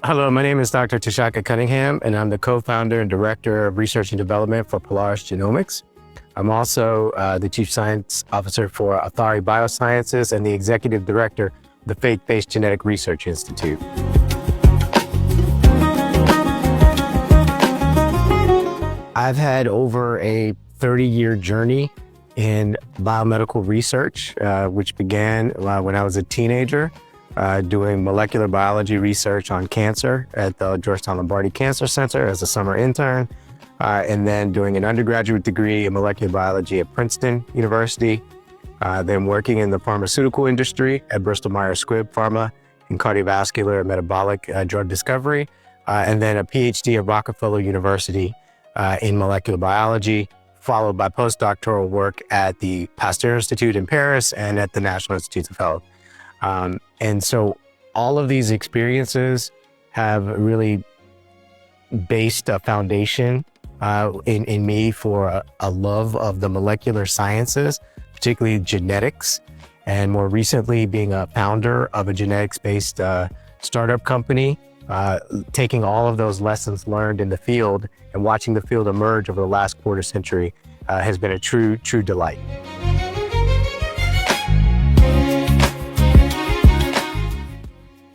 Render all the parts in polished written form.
Hello, my name is Dr. Tshaka Cunningham, and I'm the co-founder and director of research and development for Polaris Genomics. I'm also the chief science officer for Authority Biosciences and the executive director of the Faith-Based Genetic Research Institute. I've had over a 30-year journey in biomedical research, which began when I was a teenager, doing molecular biology research on cancer at the Georgetown Lombardi Cancer Center as a summer intern, and then doing an undergraduate degree in molecular biology at Princeton University, then working in the pharmaceutical industry at Bristol Myers Squibb Pharma in cardiovascular and metabolic drug discovery, and then a PhD at Rockefeller University in molecular biology, followed by postdoctoral work at the Pasteur Institute in Paris and at the National Institutes of Health. And so all of these experiences have really based a foundation in me for a love of the molecular sciences, particularly genetics, and more recently being a founder of a genetics-based startup company, taking all of those lessons learned in the field and watching the field emerge over the last quarter century has been a true delight.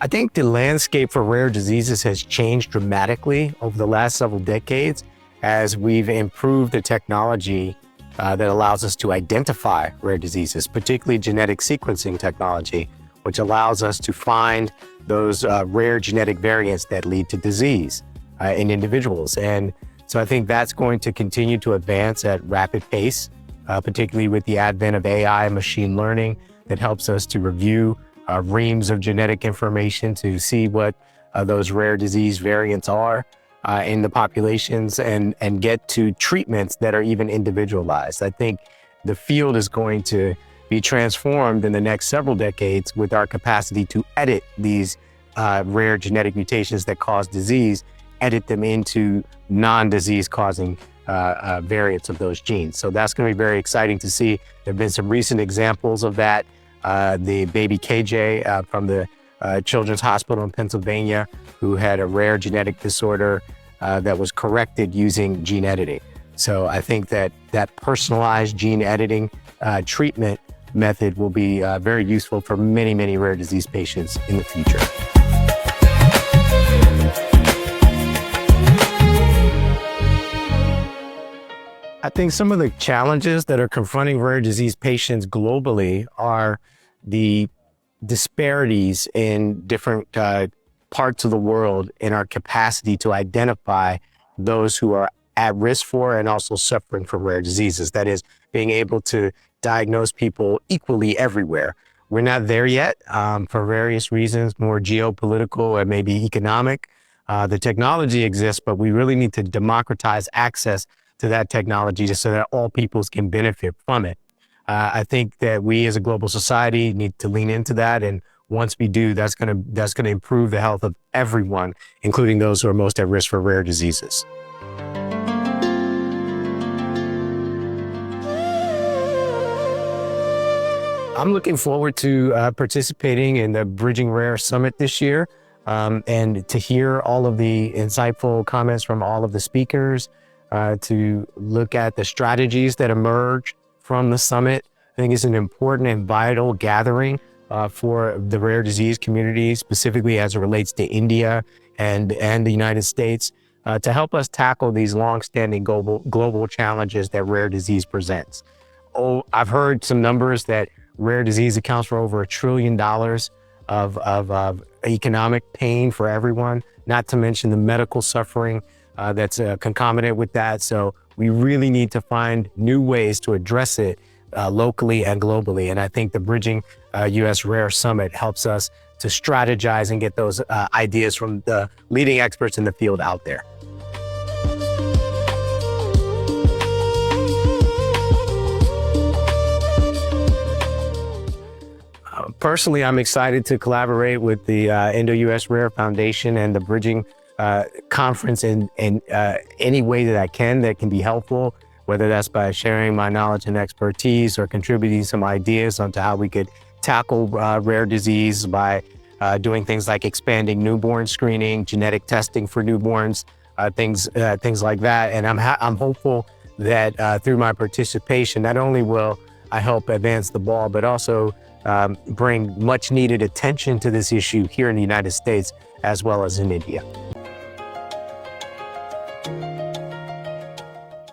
I think the landscape for rare diseases has changed dramatically over the last several decades as we've improved the technology that allows us to identify rare diseases, particularly genetic sequencing technology, which allows us to find those rare genetic variants that lead to disease in individuals. And so I think that's going to continue to advance at rapid pace, particularly with the advent of AI and machine learning that helps us to review reams of genetic information to see what those rare disease variants are in the populations and get to treatments that are even individualized. I think the field is going to be transformed in the next several decades with our capacity to edit these rare genetic mutations that cause disease, edit them into non-disease causing variants of those genes. So that's going to be very exciting to see. There have been some recent examples of that. The baby KJ from the Children's Hospital in Pennsylvania, who had a rare genetic disorder that was corrected using gene editing. So I think that personalized gene editing treatment method will be very useful for many, many rare disease patients in the future. I think some of the challenges that are confronting rare disease patients globally are the disparities in different parts of the world in our capacity to identify those who are at risk for and also suffering from rare diseases. That is, being able to diagnose people equally everywhere. We're not there yet for various reasons, more geopolitical and maybe economic. The technology exists, but we really need to democratize access to that technology just so that all peoples can benefit from it. I think that we as a global society need to lean into that. And once we do, that's gonna improve the health of everyone, including those who are most at risk for rare diseases. I'm looking forward to participating in the Bridging Rare Summit this year and to hear all of the insightful comments from all of the speakers, to look at the strategies that emerge from the summit. I think it's an important and vital gathering for the rare disease community, specifically as it relates to India and the United States, to help us tackle these longstanding global challenges that rare disease presents. I've heard some numbers that rare disease accounts for over $1 trillion of economic pain for everyone, not to mention the medical suffering that's concomitant with that. So we really need to find new ways to address it locally and globally. And I think the Bridging US Rare Summit helps us to strategize and get those ideas from the leading experts in the field out there. Personally, I'm excited to collaborate with the Indo-US Rare Foundation and the Bridging conference in any way that I can that can be helpful, whether that's by sharing my knowledge and expertise or contributing some ideas onto how we could tackle rare disease by doing things like expanding newborn screening, genetic testing for newborns, things like that. And I'm hopeful that through my participation, not only will I help advance the ball, but also bring much needed attention to this issue here in the United States, as well as in India.